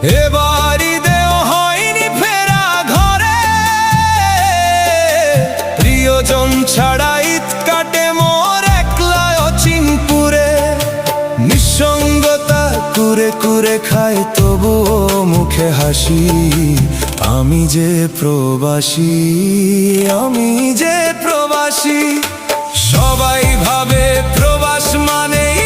এবার ঈদেও হয়নি ফেরা ঘরে, প্রিয়জন ছাড়া ঈদ কাটে মোর একলা অচিনপুরে। নিঃসঙ্গতা কুরে কুরে খায় তবুও মুখে হাসি, আমি যে প্রবাসী, আমি যে প্রবাসী। সবাই ভাবে প্রবাস মানেই